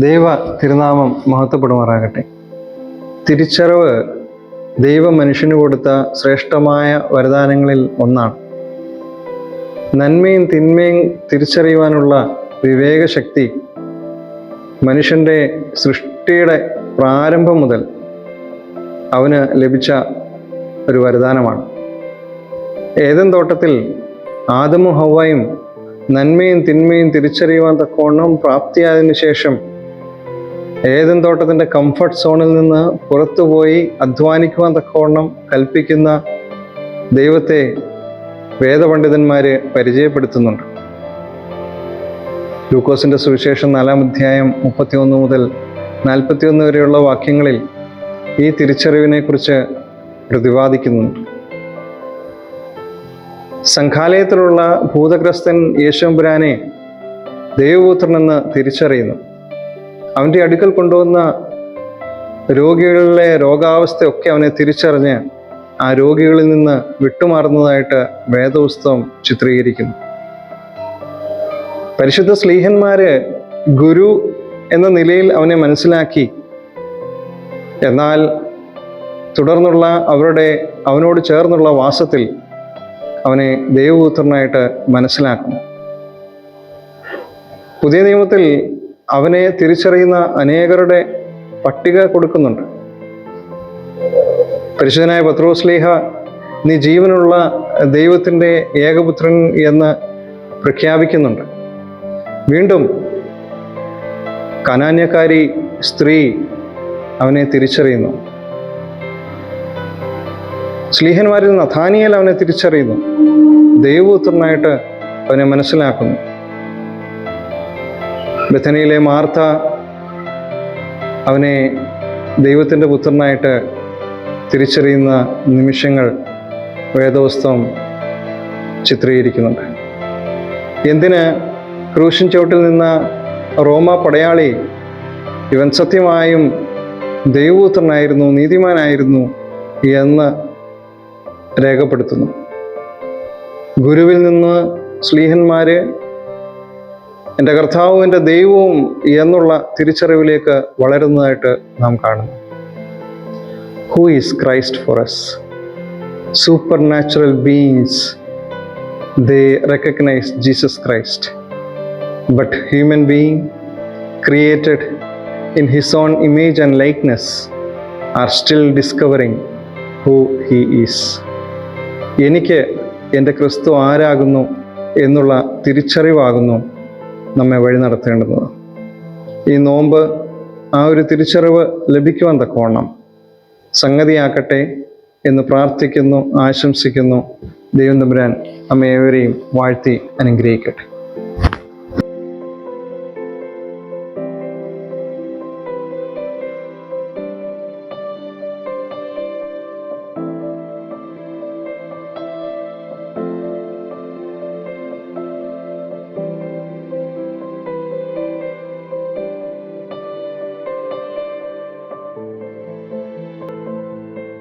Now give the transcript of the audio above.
ദൈവ തിരുനാമം മഹത്വപ്പെടുമാറാകട്ടെ. തിരിച്ചറിവ് ദൈവം മനുഷ്യന് കൊടുത്ത ശ്രേഷ്ഠമായ വരദാനങ്ങളിൽ ഒന്നാണ്. നന്മയും തിന്മയും തിരിച്ചറിയുവാനുള്ള വിവേകശക്തി മനുഷ്യൻ്റെ സൃഷ്ടിയുടെ പ്രാരംഭം മുതൽ അവന് ലഭിച്ച ഒരു വരദാനമാണ്. ഏദൻ തോട്ടത്തിൽ ആദമും ഹവ്വയും നന്മയും തിന്മയും തിരിച്ചറിയുവാൻ തക്കവണ്ണം പ്രാപ്തിയായതിനു ശേഷം ഏദൻ തോട്ടത്തിൻ്റെ കംഫർട്ട് സോണിൽ നിന്ന് പുറത്തുപോയി അധ്വാനിക്കുവാൻ തക്കവണ്ണം കൽപ്പിക്കുന്ന ദൈവത്തെ വേദപണ്ഡിതന്മാർ പരിചയപ്പെടുത്തുന്നുണ്ട്. ലൂക്കോസിൻ്റെ സുവിശേഷം 4-ാം അധ്യായം 31 മുതൽ 41 വരെയുള്ള വാക്യങ്ങളിൽ ഈ തിരിച്ചറിവിനെക്കുറിച്ച് പ്രതിപാദിക്കുന്നുണ്ട്. സംഘാലയത്തിലുള്ള ഭൂതഗ്രസ്തൻ യേശുമ്പുരാനെ ദൈവപുത്രനെന്ന് തിരിച്ചറിയുന്നു. അവൻ്റെ അടുക്കൽ കൊണ്ടുവന്ന രോഗികളിലെ രോഗാവസ്ഥയൊക്കെ അവനെ തിരിച്ചറിഞ്ഞ് ആ രോഗികളിൽ നിന്ന് വിട്ടുമാറുന്നതായിട്ട് വേദപുസ്തകം ചിത്രീകരിക്കുന്നു. പരിശുദ്ധ സ്ലീഹന്മാര് ഗുരു എന്ന നിലയിൽ അവനെ മനസ്സിലാക്കി. എന്നാൽ തുടർന്നുള്ള അവനോട് ചേർന്നുള്ള വാസത്തിൽ അവനെ ദൈവപുത്രനായിട്ട് മനസ്സിലാക്കുന്നു. പുതിയ നിയമത്തിൽ അവനെ തിരിച്ചറിയുന്ന അനേകരുടെ പട്ടിക കൊടുക്കുന്നുണ്ട്. പരിശുദ്ധനായ പത്രോസ്ലീഹ നീ ജീവനുള്ള ദൈവത്തിൻ്റെ ഏകപുത്രൻ എന്ന് പ്രഖ്യാപിക്കുന്നുണ്ട്. വീണ്ടും കനാന്യക്കാരി സ്ത്രീ അവനെ തിരിച്ചറിയുന്നു. സ്ലീഹന്മാരിൽ നഥാനിയേൽ അവനെ തിരിച്ചറിയുന്നു, ദൈവപുത്രനായിട്ട് അവനെ മനസ്സിലാക്കുന്നു. ബെഥനിയിലെ മാർത്ത അവനെ ദൈവത്തിൻ്റെ പുത്രനായിട്ട് തിരിച്ചറിയുന്ന നിമിഷങ്ങൾ വേദപുസ്തകം ചിത്രീകരിക്കുന്നുണ്ട്. എന്തിന് ക്രൂശിൻ ചുവട്ടിൽ നിന്ന റോമ പടയാളി ഇവൻ സത്യമായും ദൈവപുത്രനായിരുന്നു, നീതിമാനായിരുന്നു എന്ന് രേഖപ്പെടുത്തുന്നു. ഗുരുവിൽ നിന്ന് സ്ലീഹന്മാര് എൻ്റെ കർത്താവും എൻ്റെ ദൈവവും എന്നുള്ള തിരിച്ചറിവിലേക്ക് വളരുന്നതായിട്ട് നാം കാണുന്നു. Who is Christ for us? Supernatural beings, they recognize Jesus Christ. But human being created in his own image and likeness are still discovering who he is. എനിക്ക് എൻ്റെ ക്രിസ്തു ആരാകുന്നു എന്നുള്ള തിരിച്ചറിവാകുന്നു നമ്മെ വഴി നടത്തേണ്ടുന്നത്. ഈ നോമ്പ് ആ ഒരു തിരിച്ചറിവ് ലഭിക്കുവാൻ തക്കവണ്ണം സംഗതിയാക്കട്ടെ എന്ന് പ്രാർത്ഥിക്കുന്നു, ആശംസിക്കുന്നു. ദൈവം തമ്പുരാൻ നമ്മെ ഏവരെയും വാഴ്ത്തി അനുഗ്രഹിക്കട്ടെ.